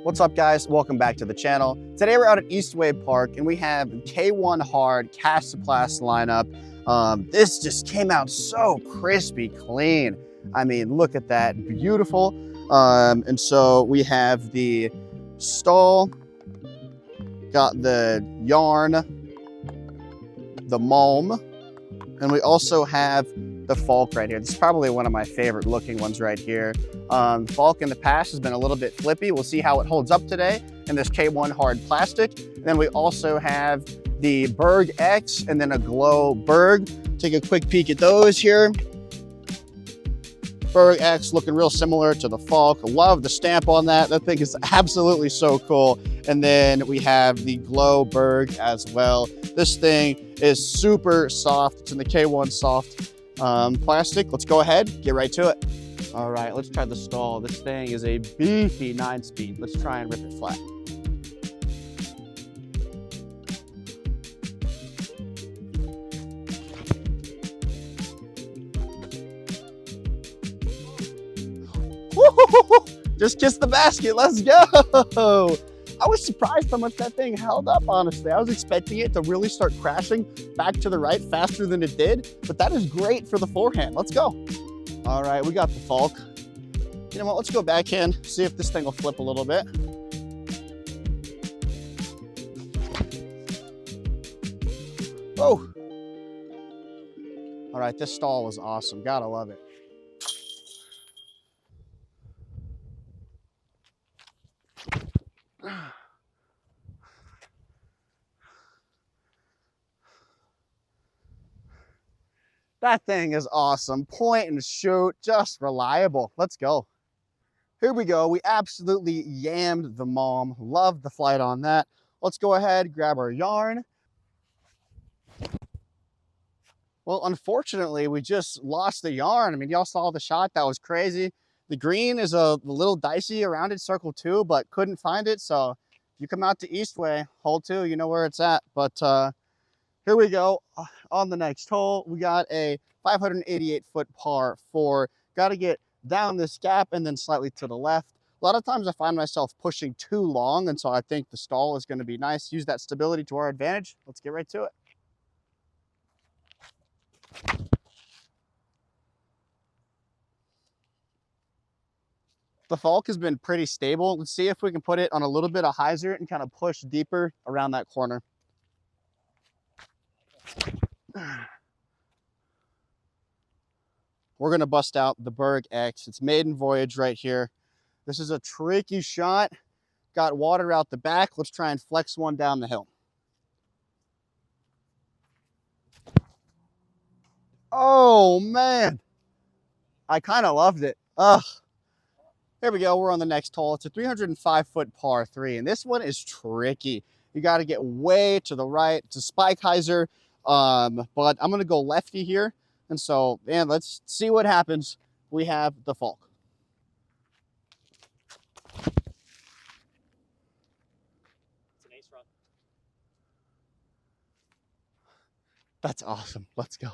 What's up, guys? Welcome back to the channel. Today we're out at Eastway Park and we have K1 Hard Kastaplast lineup. This just came out so crispy clean. I mean, look at that, beautiful. And so we have the stall, got the yarn, the malm, and we also have the falk right here. This is probably one of my favorite looking ones right here. Falk in the past has been a little bit flippy. We'll see how it holds up today in this K1 hard plastic. And then we also have the Berg X and then a glow Berg. Take a quick peek at those here. Berg X looking real similar to the Falk. Love the stamp on that. That thing is absolutely so cool. And then we have the glow Berg as well. This thing is super soft. It's in the K1 soft plastic. Let's go ahead, get right to it. All right, let's try the stall. This thing is a beefy 9-speed. Let's try and rip it flat. Just kiss the basket, let's go. I was surprised how much that thing held up, honestly. I was expecting it to really start crashing back to the right faster than it did, but that is great for the forehand. Let's go. All right, we got the Falk. You know what, let's go backhand, see if this thing will flip a little bit. Oh. All right, this stall was awesome, gotta love it. That thing is awesome. Point and shoot, just reliable. Let's go. Here we go. We absolutely yammed the malm. Love the flight on that. Let's go ahead, grab our yarn. Well, unfortunately, we just lost the yarn. I mean, y'all saw the shot. That was crazy. The green is a little dicey around it, circle 2, but couldn't find it. So if you come out to Eastway, hole 2, you know where it's at. But here we go. On the next hole, we got a 588-foot par 4. Got to get down this gap and then slightly to the left. A lot of times I find myself pushing too long, and so I think the stall is going to be nice. Use that stability to our advantage. Let's get right to it. The Falk has been pretty stable. Let's see if we can put it on a little bit of hyzer and kind of push deeper around that corner. We're going to bust out the Berg X. It's maiden voyage right here. This is a tricky shot. Got water out the back. Let's try and flex one down the hill. Oh, man. I kind of loved it. Ugh. Here we go. We're on the next hole. It's a 305-foot par 3, and this one is tricky. You got to get way to the right. It's a spike hyzer, but I'm going to go lefty here. And so, man, let's see what happens. We have the Falk. It's an ace run. That's awesome. Let's go.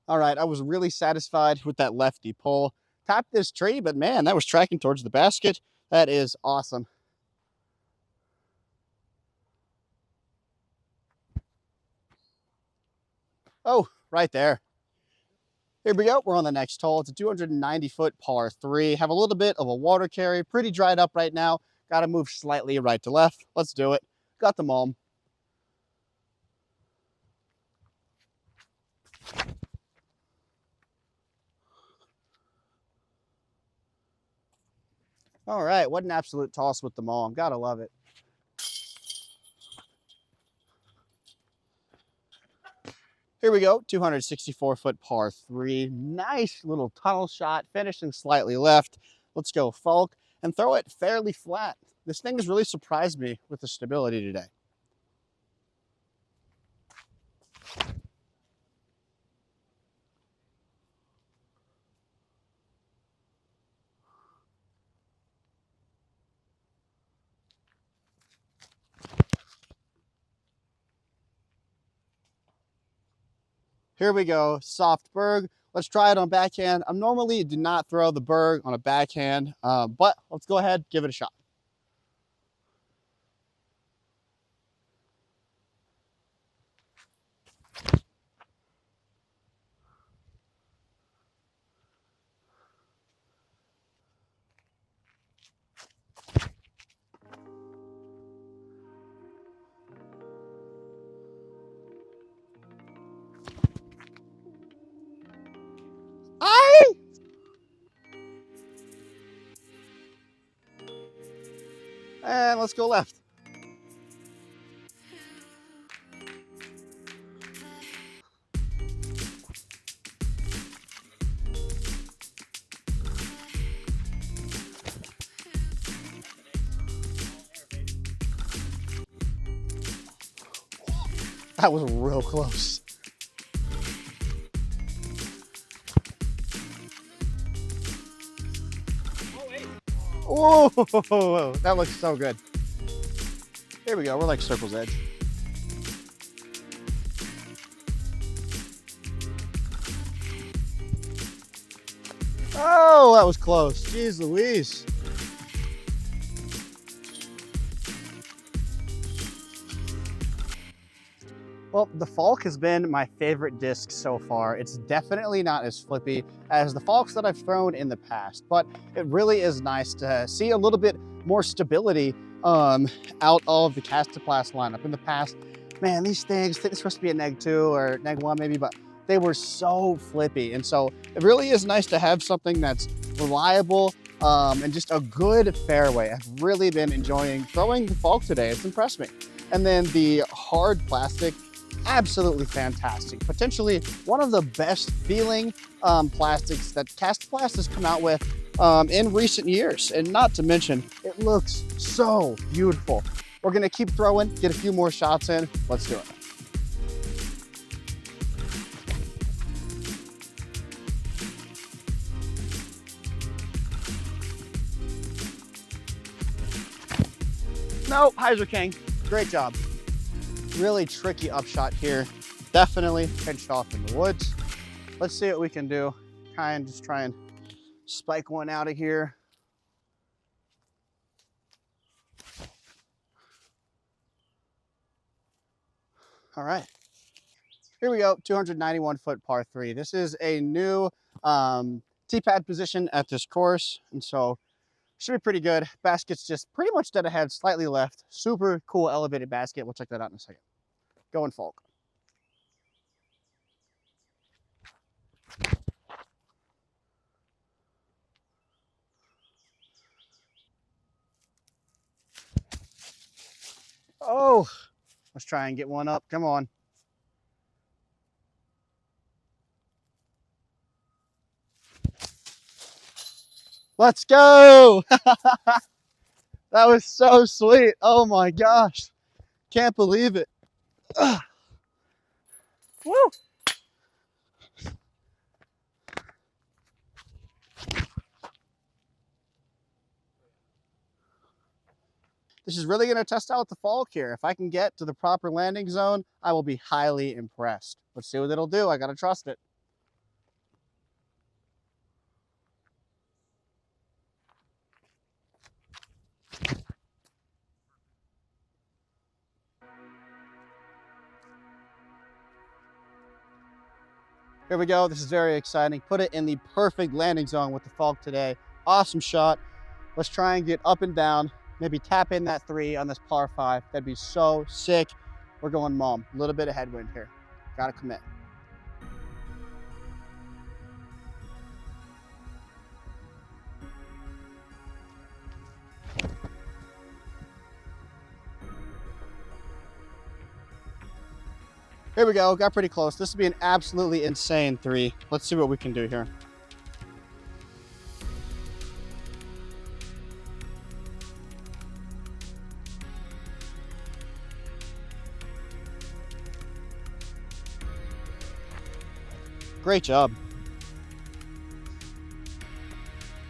All right, I was really satisfied with that lefty pull. Tapped this tree, but man, that was tracking towards the basket. That is awesome. Oh, right there. Here we go. We're on the next hole. It's a 290-foot par 3. Have a little bit of a water carry. Pretty dried up right now. Got to move slightly right to left. Let's do it. Got the malm. All right, what an absolute toss with the malm. Gotta love it. Here we go, 264-foot par 3. Nice little tunnel shot, finishing slightly left. Let's go Falk and throw it fairly flat. This thing has really surprised me with the stability today. Here we go, soft Berg. Let's try it on backhand. I normally do not throw the Berg on a backhand, but let's go ahead, give it a shot. And let's go left. That was real close. Oh, that looks so good. Here we go, we're like circle's edge. Oh, that was close. Jeez Louise. Well, the Falk has been my favorite disc so far. It's definitely not as flippy as the Falks that I've thrown in the past, but it really is nice to see a little bit more stability out of the Kastaplast lineup. In the past, man, these things, I think it's supposed to be a neg 2 or neg 1 maybe, but they were so flippy. And so it really is nice to have something that's reliable and just a good fairway. I've really been enjoying throwing the Falk today. It's impressed me. And then the hard plastic, absolutely fantastic. Potentially one of the best feeling plastics that Kastaplast has come out with in recent years. And not to mention, it looks so beautiful. We're gonna keep throwing, get a few more shots in. Let's do it. Nope, Heiser King, great job. Really tricky upshot here. Definitely pinched off in the woods. Let's see what we can do. Just try and spike one out of here. All right, here we go, 291 foot par 3. This is a new tee pad position at this course, and so should be pretty good. Basket's just pretty much dead ahead, slightly left. Super cool elevated basket. We'll check that out in a second. Going Falk. Oh, let's try and get one up. Come on. Let's go. That was so sweet. Oh my gosh. Can't believe it. Ugh. Woo. This is really going to test out the Falk here. If I can get to the proper landing zone, I will be highly impressed. Let's see what it'll do. I got to trust it. Here we go. This is very exciting. Put it in the perfect landing zone with the Falk today. Awesome shot. Let's try and get up and down. Maybe tap in that 3 on this par 5. That'd be so sick. We're going mom. A little bit of headwind here. Gotta commit. Here we go, got pretty close. This would be an absolutely insane 3. Let's see what we can do here. Great job.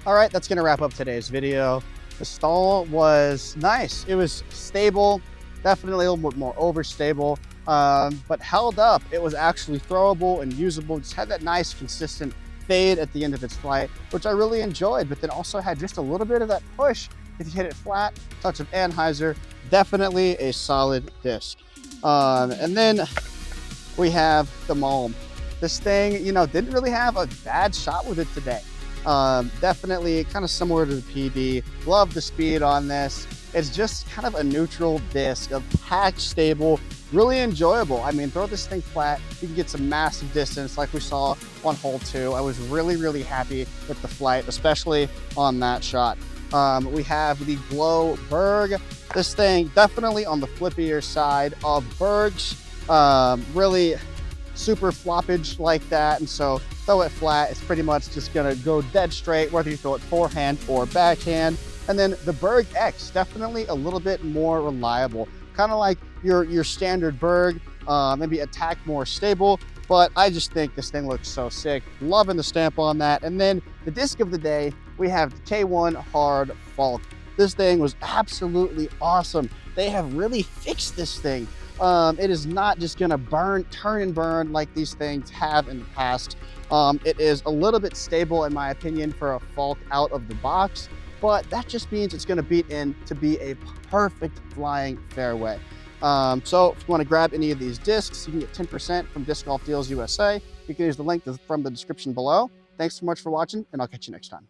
All right, that's gonna wrap up today's video. The stall was nice. It was stable, definitely a little bit more overstable. But held up. It was actually throwable and usable. Just had that nice consistent fade at the end of its flight, which I really enjoyed, but then also had just a little bit of that push if you hit it flat. Touch of Anheuser, definitely a solid disc. And then we have the Malm. This thing, you know, didn't really have a bad shot with it today. Definitely kind of similar to the PB. Love the speed on this. It's just kind of a neutral disc, a packed, stable, really enjoyable. I mean, throw this thing flat, you can get some massive distance like we saw on hole 2. I was really, really happy with the flight, especially on that shot. We have the Glow Berg. This thing definitely on the flippier side of Bergs. Really super floppage like that. And so throw it flat, it's pretty much just gonna go dead straight, whether you throw it forehand or backhand. And then the Berg X, definitely a little bit more reliable. Kind of like your standard Berg, maybe attack more stable, but I just think this thing looks so sick. Loving the stamp on that. And then the disc of the day, we have the K1 Hard Falk. This thing was absolutely awesome. They have really fixed this thing. It is not just gonna turn and burn like these things have in the past. It is a little bit stable in my opinion for a Falk out of the box, but that just means it's gonna beat in to be a perfect flying fairway. So if you wanna grab any of these discs, you can get 10% from Disc Golf Deals USA. You can use the link from the description below. Thanks so much for watching, and I'll catch you next time.